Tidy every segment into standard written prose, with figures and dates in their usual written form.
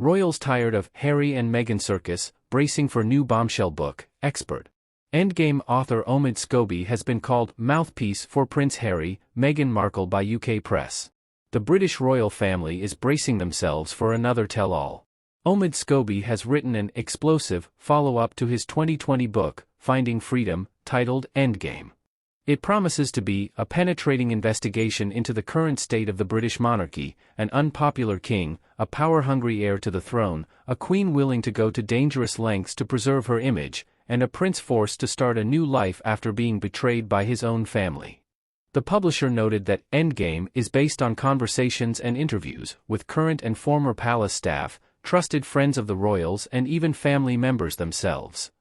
Royals tired of Harry and Meghan circus, bracing for new bombshell book, expert. Endgame author Omid Scobie has been called mouthpiece for Prince Harry, Meghan Markle by UK press. The British royal family is bracing themselves for another tell-all. Omid Scobie has written an explosive follow-up to his 2020 book, Finding Freedom, titled Endgame. It promises to be a penetrating investigation into the current state of the British monarchy, an unpopular king, a power-hungry heir to the throne, a queen willing to go to dangerous lengths to preserve her image, and a prince forced to start a new life after being betrayed by his own family. The publisher noted that Endgame is based on conversations and interviews with current and former palace staff, trusted friends of the royals, and even family members themselves.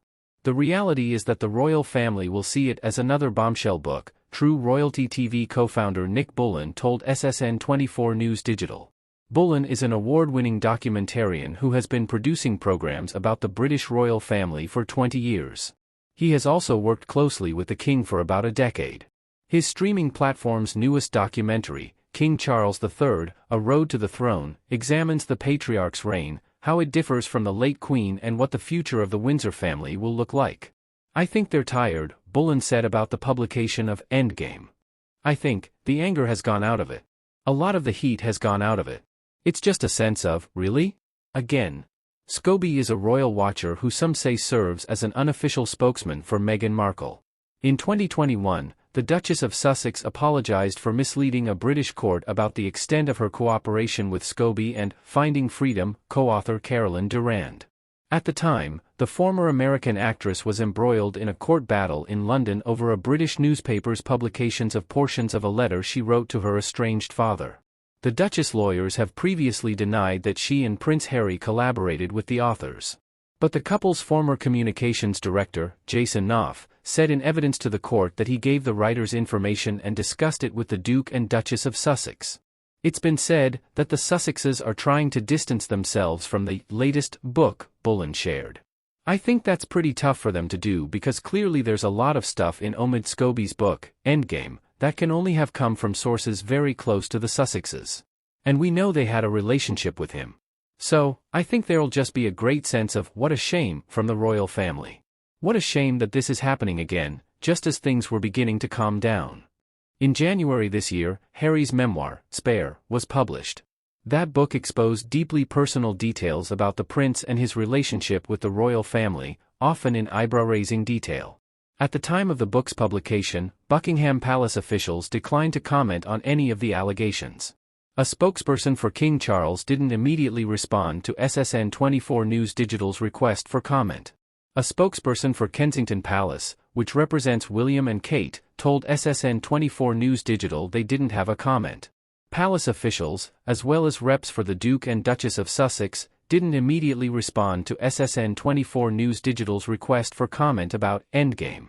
The reality is that the royal family will see it as another bombshell book, True Royalty TV co-founder Nick Bullen told SSN24 News Digital. Bullen is an award-winning documentarian who has been producing programs about the British royal family for 20 years. He has also worked closely with the king for about a decade. His streaming platform's newest documentary, King Charles III, A Road to the Throne, examines the patriarch's reign, how it differs from the late Queen, and what the future of the Windsor family will look like. I think they're tired, Bullen said about the publication of Endgame. I think the anger has gone out of it. A lot of the heat has gone out of it. It's just a sense of, really? Again. Scobie is a royal watcher who some say serves as an unofficial spokesman for Meghan Markle. In 2021, the Duchess of Sussex apologized for misleading a British court about the extent of her cooperation with Scobie and Finding Freedom co-author Carolyn Durand. At the time, the former American actress was embroiled in a court battle in London over a British newspaper's publications of portions of a letter she wrote to her estranged father. The Duchess lawyers have previously denied that she and Prince Harry collaborated with the authors. But the couple's former communications director, Jason Knopf, said in evidence to the court that he gave the writers information and discussed it with the Duke and Duchess of Sussex. It's been said that the Sussexes are trying to distance themselves from the latest book, Bullen shared. I think that's pretty tough for them to do because clearly there's a lot of stuff in Omid Scobie's book, Endgame, that can only have come from sources very close to the Sussexes. And we know they had a relationship with him. So, I think there'll just be a great sense of what a shame from the royal family. What a shame that this is happening again, just as things were beginning to calm down. In January this year, Harry's memoir, Spare, was published. That book exposed deeply personal details about the prince and his relationship with the royal family, often in eyebrow-raising detail. At the time of the book's publication, Buckingham Palace officials declined to comment on any of the allegations. A spokesperson for King Charles didn't immediately respond to SSN24 News Digital's request for comment. A spokesperson for Kensington Palace, which represents William and Kate, told SSN24 News Digital they didn't have a comment. Palace officials, as well as reps for the Duke and Duchess of Sussex, didn't immediately respond to SSN24 News Digital's request for comment about Endgame.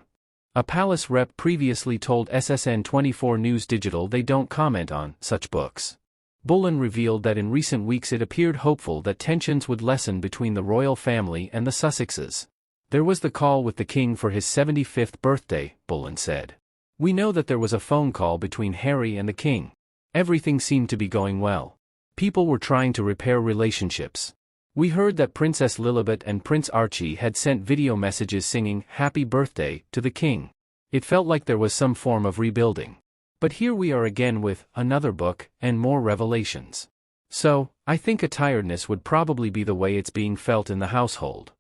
A palace rep previously told SSN24 News Digital they don't comment on such books. Bullen revealed that in recent weeks it appeared hopeful that tensions would lessen between the royal family and the Sussexes. There was the call with the king for his 75th birthday, Bullen said. We know that there was a phone call between Harry and the king. Everything seemed to be going well. People were trying to repair relationships. We heard that Princess Lilibet and Prince Archie had sent video messages singing "Happy Birthday" to the king. It felt like there was some form of rebuilding. But here we are again with another book and more revelations. So, I think a tiredness would probably be the way it's being felt in the household.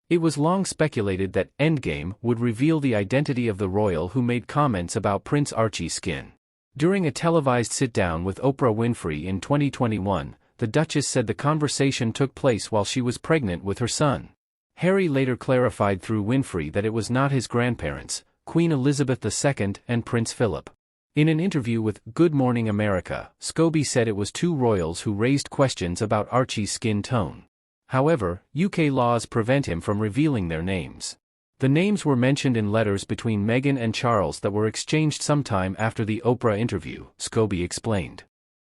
It was long speculated that Endgame would reveal the identity of the royal who made comments about Prince Archie's skin. During a televised sit-down with Oprah Winfrey in 2021, the Duchess said the conversation took place while she was pregnant with her son. Harry later clarified through Winfrey that it was not his grandparents, Queen Elizabeth II and Prince Philip. In an interview with Good Morning America, Scobie said it was two royals who raised questions about Archie's skin tone. However, UK laws prevent him from revealing their names. The names were mentioned in letters between Meghan and Charles that were exchanged sometime after the Oprah interview, Scobie explained.